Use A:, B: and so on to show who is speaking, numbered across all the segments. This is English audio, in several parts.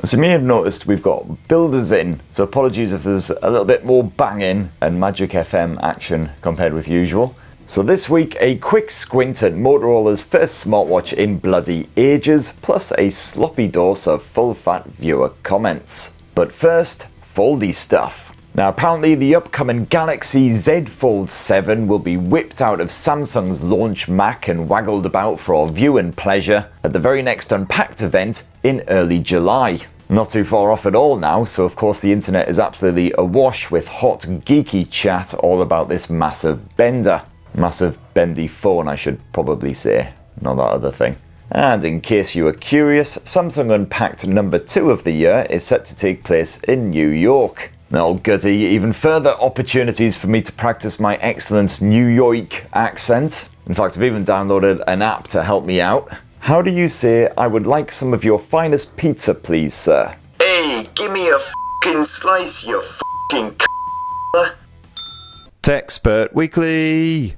A: So you may have noticed we've got builders in, so apologies if there's a little bit more banging and Magic FM action compared with usual. So this week, a quick squint at Motorola's first smartwatch in bloody ages, plus a sloppy dose of full-fat viewer comments. But first, foldy stuff. Now apparently the upcoming Galaxy Z Fold 7 will be whipped out of Samsung's launch Mac and waggled about for our viewing pleasure at the very next Unpacked event in early July. Not too far off at all now, so of course the internet is absolutely awash with hot geeky chat all about this massive bender. Massive bendy phone, I should probably say, not that other thing. And in case you were curious, Samsung Unpacked number 2 of the year is set to take place in New York. Oh goody, even further opportunities for me to practice my excellent New York accent. In fact, I've even downloaded an app to help me out. How do you say, "I would like some of your finest pizza, please, sir"?
B: Hey, give me a f***ing slice, you f***ing c***er.
A: Tech Spurt Weekly.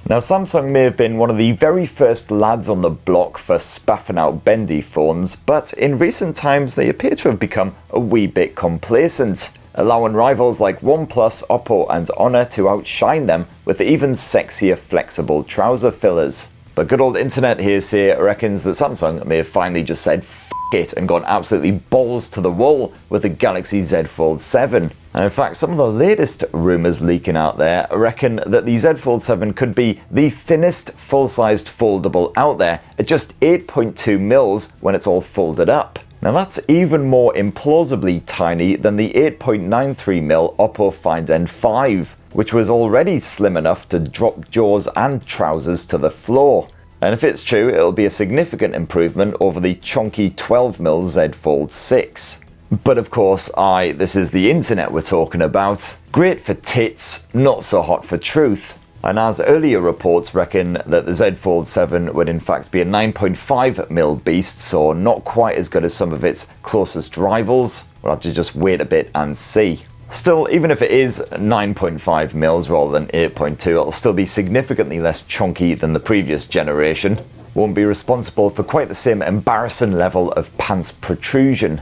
A: Now Samsung may have been one of the very first lads on the block for spaffing out bendy phones, but in recent times they appear to have become a wee bit complacent, allowing rivals like OnePlus, OPPO and Honor to outshine them with even sexier flexible trouser fillers. But good old internet hearsay reckons that Samsung may have finally just said f*** it and gone absolutely balls to the wall with the Galaxy Z Fold 7. And in fact, some of the latest rumours leaking out there reckon that the Z Fold 7 could be the thinnest full-sized foldable out there at just 8.2 mils when it's all folded up. Now that's even more implausibly tiny than the 8.93mm OPPO Find N5, which was already slim enough to drop jaws and trousers to the floor. And if it's true, it'll be a significant improvement over the chunky 12mm Z Fold 6. But of course, this is the internet we're talking about. Great for tits, not so hot for truth. And as earlier reports reckon that the Z Fold 7 would in fact be a 9.5mm beast, so not quite as good as some of its closest rivals. We'll have to just wait a bit and see. Still, even if it is 9.5mm rather than 8.2, it'll still be significantly less chunky than the previous generation. Won't be responsible for quite the same embarrassing level of pants protrusion.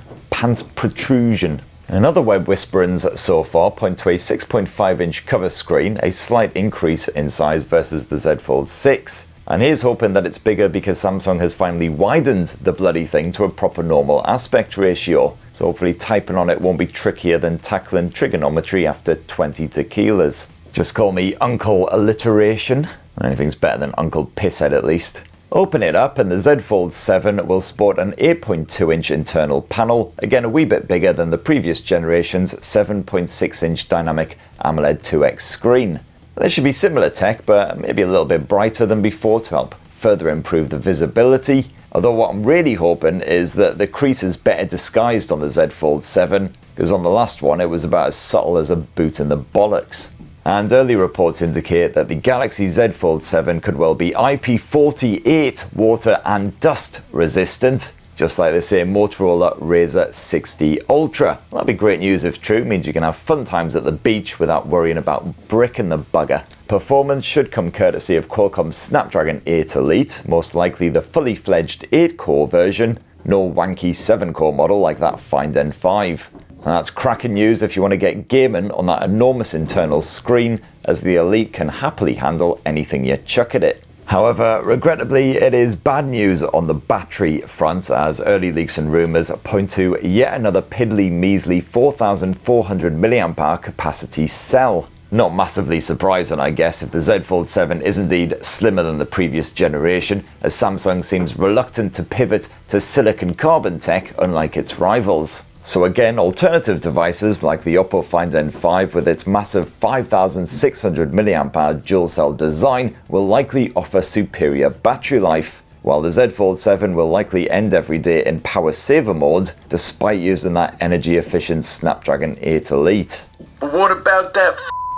A: And other web whisperings so far point to a 6.5-inch cover screen, a slight increase in size versus the Z Fold 6. And here's hoping that it's bigger because Samsung has finally widened the bloody thing to a proper normal aspect ratio. So hopefully typing on it won't be trickier than tackling trigonometry after 20 tequilas. Just call me Uncle Alliteration. Anything's better than Uncle Pisshead at least. Open it up and the Z Fold 7 will sport an 8.2-inch internal panel, again a wee bit bigger than the previous generation's 7.6-inch dynamic AMOLED 2X screen. There should be similar tech, but maybe a little bit brighter than before to help further improve the visibility. Although what I'm really hoping is that the crease is better disguised on the Z Fold 7, because on the last one it was about as subtle as a boot in the bollocks. And early reports indicate that the Galaxy Z Fold 7 could well be IP48 water and dust resistant, just like the same Motorola Razr 60 Ultra. Well, that'd be great news if true, means you can have fun times at the beach without worrying about bricking the bugger. Performance should come courtesy of Qualcomm's Snapdragon 8 Elite, most likely the fully fledged 8-core version, no wanky 7-core model like that Find N5. And that's cracking news if you want to get gaming on that enormous internal screen, as the Elite can happily handle anything you chuck at it. However, regrettably, it is bad news on the battery front, as early leaks and rumours point to yet another piddly measly 4,400 mAh capacity cell. Not massively surprising, I guess, if the Z Fold 7 is indeed slimmer than the previous generation, as Samsung seems reluctant to pivot to silicon carbon tech unlike its rivals. So again, alternative devices like the OPPO Find N5 with its massive 5,600 mAh dual cell design will likely offer superior battery life, while the Z Fold 7 will likely end every day in power saver mode despite using that energy efficient Snapdragon 8 Elite.
B: But what about that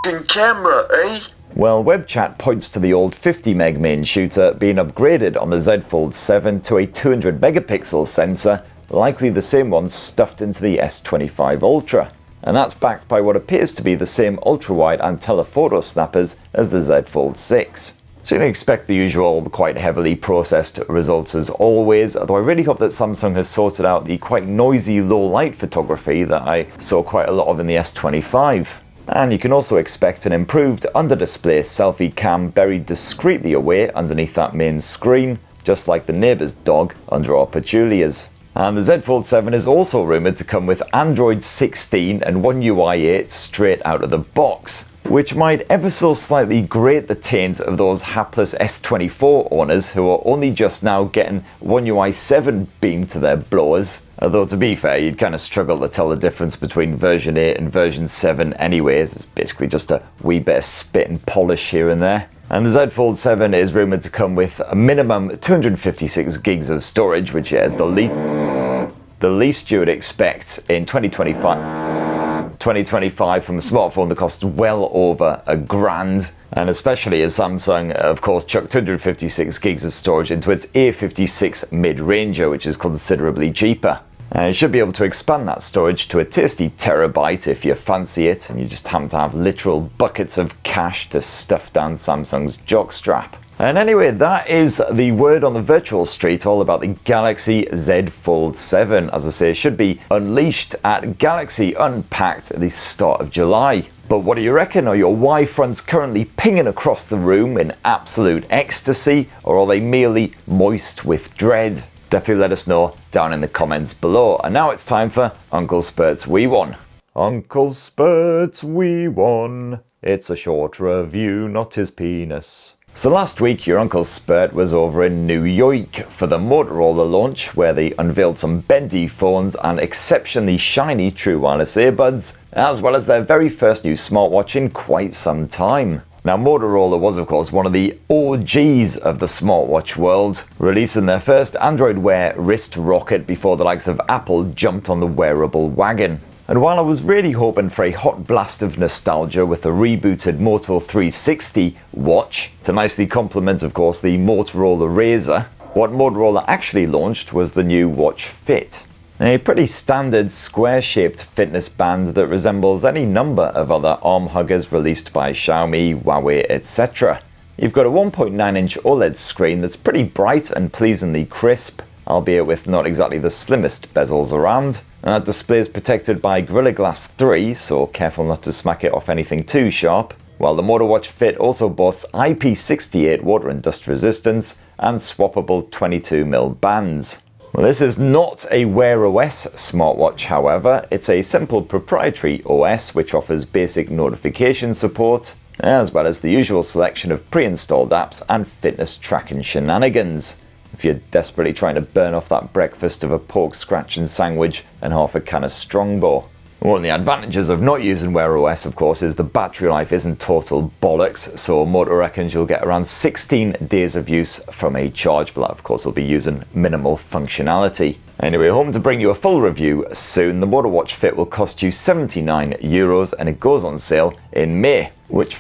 B: f***ing camera, eh?
A: Well, web chat points to the old 50meg main shooter being upgraded on the Z Fold 7 to a 200 megapixel sensor, likely the same one stuffed into the S25 Ultra. And that's backed by what appears to be the same ultra-wide and telephoto snappers as the Z Fold 6. So you can expect the usual quite heavily processed results as always, although I really hope that Samsung has sorted out the quite noisy low light photography that I saw quite a lot of in the S25. And you can also expect an improved under-display selfie cam buried discreetly away underneath that main screen, just like the neighbour's dog under our petunias. And the Z Fold 7 is also rumoured to come with Android 16 and One UI 8 straight out of the box, which might ever so slightly grate the taint of those hapless S24 owners who are only just now getting One UI 7 beamed to their blowers. Although to be fair, you'd kind of struggle to tell the difference between version 8 and version 7 anyways. It's basically just a wee bit of spit and polish here and there. And the Z Fold 7 is rumoured to come with a minimum 256 gigs of storage, which is the least you would expect in 2025 from a smartphone that costs well over $1,000. And especially as Samsung, of course, chucked 256 gigs of storage into its A56 mid-ranger, which is considerably cheaper. You should be able to expand that storage to a tasty terabyte if you fancy it, and you just happen to have literal buckets of cash to stuff down Samsung's jockstrap. And anyway, that is the word on the virtual street all about the Galaxy Z Fold 7. As I say, it should be unleashed at Galaxy Unpacked at the start of July. But what do you reckon? Are your Y-fronts currently pinging across the room in absolute ecstasy, or are they merely moist with dread? Definitely let us know down in the comments below. And now it's time for Uncle Spurt's We Won. Uncle Spurt's We Won. It's a short review, not his penis. So last week, your Uncle Spurt was over in New York for the Motorola launch, where they unveiled some bendy phones and exceptionally shiny true wireless earbuds, as well as their very first new smartwatch in quite some time. Now, Motorola was, of course, one of the OGs of the smartwatch world, releasing their first Android Wear wrist rocket before the likes of Apple jumped on the wearable wagon. And while I was really hoping for a hot blast of nostalgia with the rebooted Moto 360 watch, to nicely complement, of course, the Motorola Razr, what Motorola actually launched was the new Watch Fit. A pretty standard square-shaped fitness band that resembles any number of other arm huggers released by Xiaomi, Huawei, etc. You've got a 1.9-inch OLED screen that's pretty bright and pleasingly crisp, albeit with not exactly the slimmest bezels around. And that display is protected by Gorilla Glass 3, so careful not to smack it off anything too sharp, while the Moto Watch Fit also boasts IP68 water and dust resistance and swappable 22mm bands. Well, this is not a Wear OS smartwatch, however. It's a simple proprietary OS which offers basic notification support, as well as the usual selection of pre-installed apps and fitness tracking shenanigans, if you're desperately trying to burn off that breakfast of a pork scratch and sandwich and half a can of Strongbow. One of the advantages of not using Wear OS, of course, is the battery life isn't total bollocks, so Moto reckons you'll get around 16 days of use from a charge, but that, of course, will be using minimal functionality. Anyway, home to bring you a full review soon. The Moto Watch Fit will cost you €79 and it goes on sale in May, which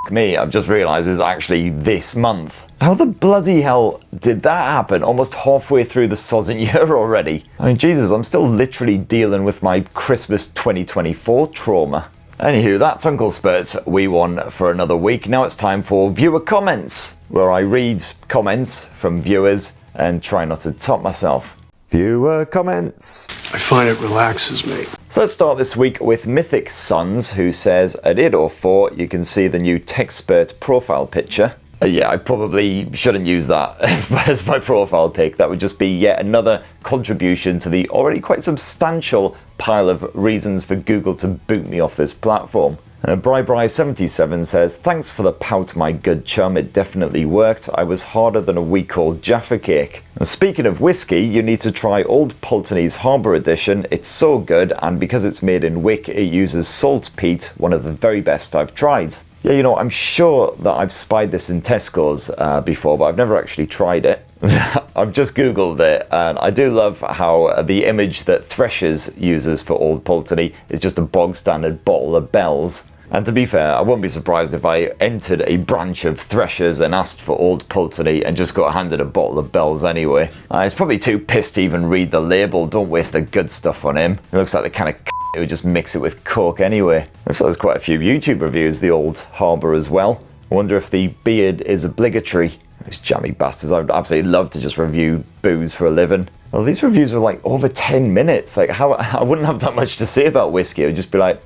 A: me, I've just realised is actually this month. How the bloody hell did that happen almost halfway through the sozzing year already? I mean, Jesus, I'm still literally dealing with my Christmas 2024 trauma. Anywho, that's Uncle Spurt's We Won for another week. Now it's time for viewer comments, where I read comments from viewers and try not to top myself. Viewer comments.
C: I find it relaxes me.
A: So let's start this week with Mythic Sons, who says, at 8:04 you can see the new TechSpurt profile picture. Yeah, I probably shouldn't use that as my profile pic. That would just be yet another contribution to the already quite substantial pile of reasons for Google to boot me off this platform. Bri77 says, thanks for the pout, my good chum. It definitely worked. I was harder than a week-old Jaffa cake. And speaking of whiskey, you need to try Old Pulteney's Harbour Edition. It's so good, and because it's made in Wick, it uses saltpeat, one of the very best I've tried. Yeah, you know, I'm sure that I've spied this in Tesco's before, but I've never actually tried it. I've just Googled it, and I do love how the image that Threshers uses for Old Pulteney is just a bog standard bottle of Bells. And to be fair, I wouldn't be surprised if I entered a branch of Threshers and asked for Old Pulteney and just got handed a bottle of Bells anyway. He's probably too pissed to even read the label. Don't waste the good stuff on him. He looks like the kind of who would just mix it with Coke anyway. Looks like there's quite a few YouTube reviews, the Old Harbour as well. I wonder if the beard is obligatory. These jammy bastards. I would absolutely love to just review booze for a living. Well, these reviews were like over 10 minutes. Like, how I wouldn't have that much to say about whiskey. I would just be like,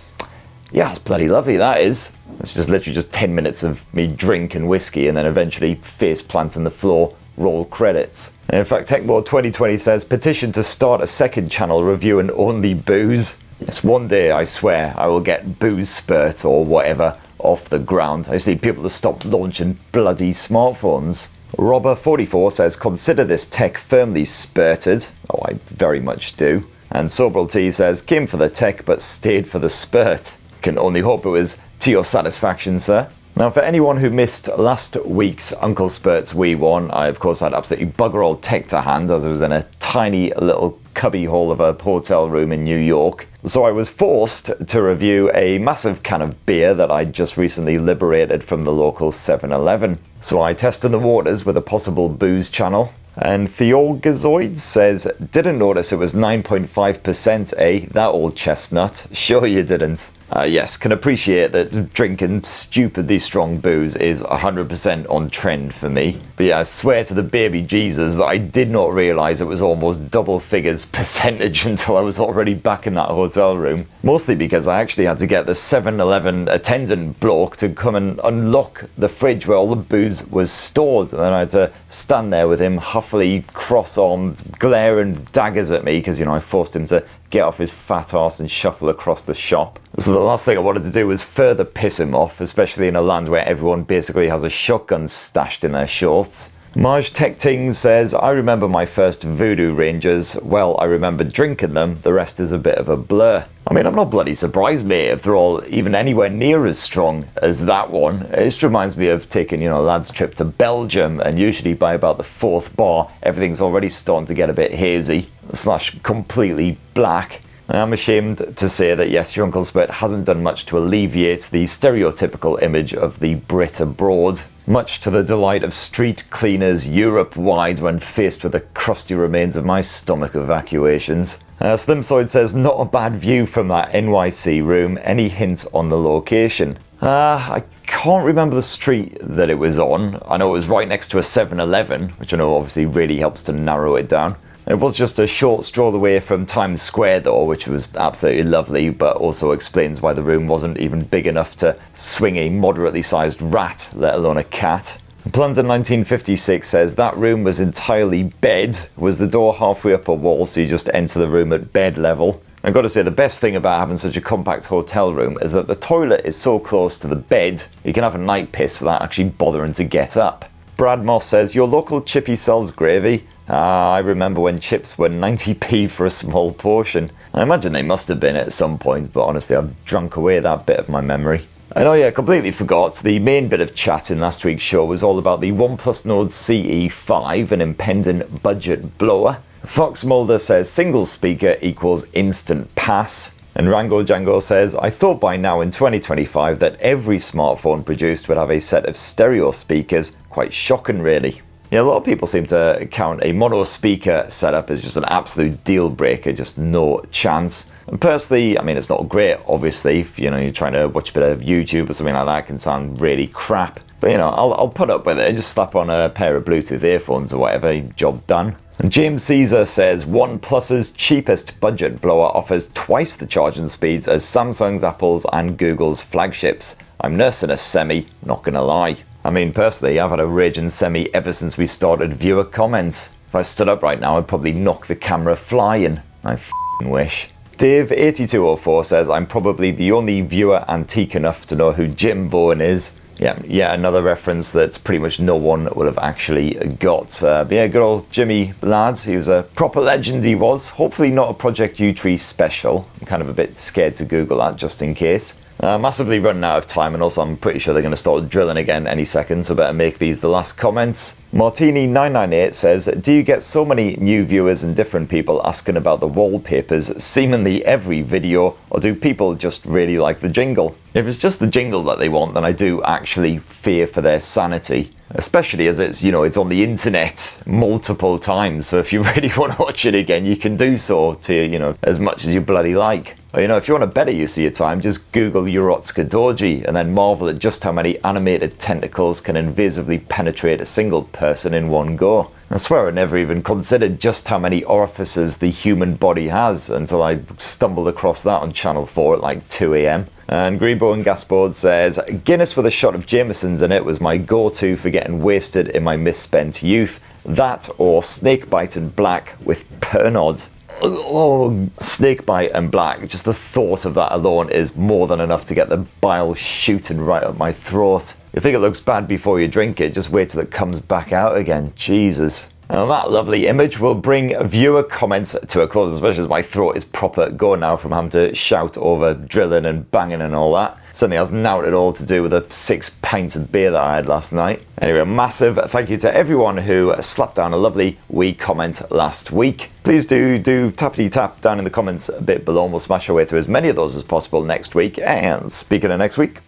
A: yeah, it's bloody lovely, that is. It's just literally just 10 minutes of me drinking whiskey and then eventually face planting the floor, roll credits. And in fact, TechMore 2020 says, petition to start a second channel reviewing only booze. Yes, one day, I swear, I will get Booze Spurt or whatever off the ground. I just need people to stop launching bloody smartphones. Robber44 says, consider this tech firmly spurted. Oh, I very much do. And Sobral T says, came for the tech but stayed for the spurt. Can only hope it was to your satisfaction, sir. Now, for anyone who missed last week's Uncle Spurt's Wee One, I of course had absolutely bugger all tech to hand as I was in a tiny little cubby hole of a hotel room in New York. So I was forced to review a massive can of beer that I'd just recently liberated from the local 7-Eleven. So I tested the waters with a possible booze channel. And Theorgazoid says, didn't notice it was 9.5%, eh? That old chestnut. Sure you didn't. Yes, can appreciate that drinking stupidly strong booze is 100% on trend for me. But yeah, I swear to the baby Jesus that I did not realise it was almost double figures percentage until I was already back in that hotel room. Mostly because I actually had to get the 7-Eleven attendant bloke to come and unlock the fridge where all the booze was stored. And then I had to stand there with him huffily cross-armed, glaring daggers at me because, I forced him to get off his fat arse and shuffle across the shop. So the last thing I wanted to do was further piss him off, especially in a land where everyone basically has a shotgun stashed in their shorts. Marge Tech Ting says, I remember my first Voodoo Rangers. Well, I remember drinking them. The rest is a bit of a blur. I mean, I'm not bloody surprised, mate, if they're all even anywhere near as strong as that one. It just reminds me of taking, a lad's trip to Belgium, and usually by about the fourth bar, everything's already starting to get a bit hazy / completely black. I'm ashamed to say that yes, your Uncle Spurt hasn't done much to alleviate the stereotypical image of the Brit abroad, much to the delight of street cleaners Europe-wide when faced with the crusty remains of my stomach evacuations. Slimsoid says, not a bad view from that NYC room. Any hint on the location? I can't remember the street that it was on. I know it was right next to a 7-Eleven, which I know obviously really helps to narrow it down. It was just a short stroll away from Times Square though, which was absolutely lovely, but also explains why the room wasn't even big enough to swing a moderately sized rat, let alone a cat. Plunder 1956 says, that room was entirely bed. Was the door halfway up a wall so you just enter the room at bed level? I've got to say, the best thing about having such a compact hotel room is that the toilet is so close to the bed, you can have a night piss without actually bothering to get up. Brad Moss says, your local chippy sells gravy? I remember when chips were 90p for a small portion. I imagine they must have been at some point, but honestly I've drunk away that bit of my memory. And oh yeah, completely forgot, the main bit of chat in last week's show was all about the OnePlus Nord CE5, an impending budget blower. Fox Mulder says single speaker equals instant pass. And Rango Django says, I thought by now in 2025 that every smartphone produced would have a set of stereo speakers. Quite shocking really. Yeah, a lot of people seem to count a mono speaker setup as just an absolute deal breaker, just no chance. And personally, I mean, it's not great, obviously, if you're trying to watch a bit of YouTube or something like that, it can sound really crap. But I'll put up with it, just slap on a pair of Bluetooth earphones or whatever, job done. And James Caesar says, OnePlus's cheapest budget blower offers twice the charging speeds as Samsung's, Apple's and Google's flagships. I'm nursing a semi, not gonna lie. I mean, personally, I've had a raging semi ever since we started viewer comments. If I stood up right now, I'd probably knock the camera flying. I f***ing wish. Dave8204 says, I'm probably the only viewer antique enough to know who Jim Bowen is. Yeah, another reference that pretty much no one will have actually got. But yeah, good old Jimmy lads. He was a proper legend, he was. Hopefully not a Project U3 special. I'm kind of a bit scared to Google that just in case. Massively running out of time, and also I'm pretty sure they're going to start drilling again any second, so better make these the last comments. Martini998 says, do you get so many new viewers and different people asking about the wallpapers seemingly every video, or do people just really like the jingle? If it's just the jingle that they want, then I do actually fear for their sanity. Especially as it's, it's on the internet multiple times, so if you really want to watch it again, you can do so to, as much as you bloody like. Or, if you want a better use of your time, just Google Urotsuka Doji and then marvel at just how many animated tentacles can invisibly penetrate a single person in one go. I swear I never even considered just how many orifices the human body has until I stumbled across that on Channel 4 at like 2 AM. And Greenbow and Gasboard says, Guinness with a shot of Jameson's in it was my go-to for getting wasted in my misspent youth. That or Snakebite and Black with Pernod. Oh, Snakebite and Black, just the thought of that alone is more than enough to get the bile shooting right up my throat. You think it looks bad before you drink it, just wait till it comes back out again. Jesus. Now that lovely image will bring viewer comments to a close, especially as my throat is proper going now from having to shout over drilling and banging and all that. Something else not at all to do with the 6 pints of beer that I had last night. Anyway, a massive thank you to everyone who slapped down a lovely wee comment last week. Please do tappity tap down in the comments a bit below and we'll smash our way through as many of those as possible next week. And speaking of next week,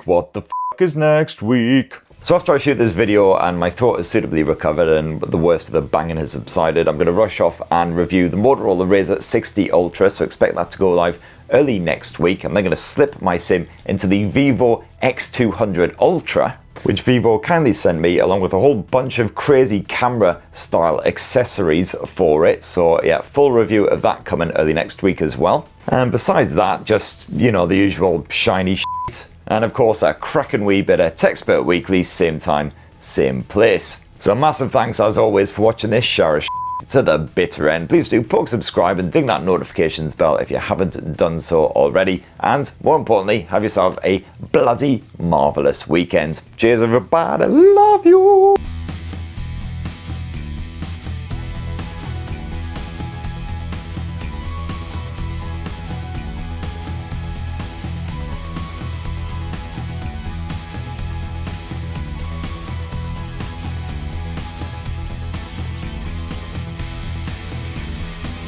A: what the f is next week? So after I shoot this video and my throat is suitably recovered and the worst of the banging has subsided, I'm going to rush off and review the Motorola Razr 60 Ultra, so expect that to go live early next week. I'm then going to slip my SIM into the Vivo X200 Ultra, which Vivo kindly sent me along with a whole bunch of crazy camera style accessories for it. So yeah, full review of that coming early next week as well. And besides that, just, the usual shiny shit. And of course, a cracking wee bit of TechSpurt Weekly, same time, same place. So massive thanks as always for watching this shower of shit to the bitter end. Please do poke subscribe and ding that notifications bell if you haven't done so already. And more importantly, have yourselves a bloody marvellous weekend. Cheers everybody, love you!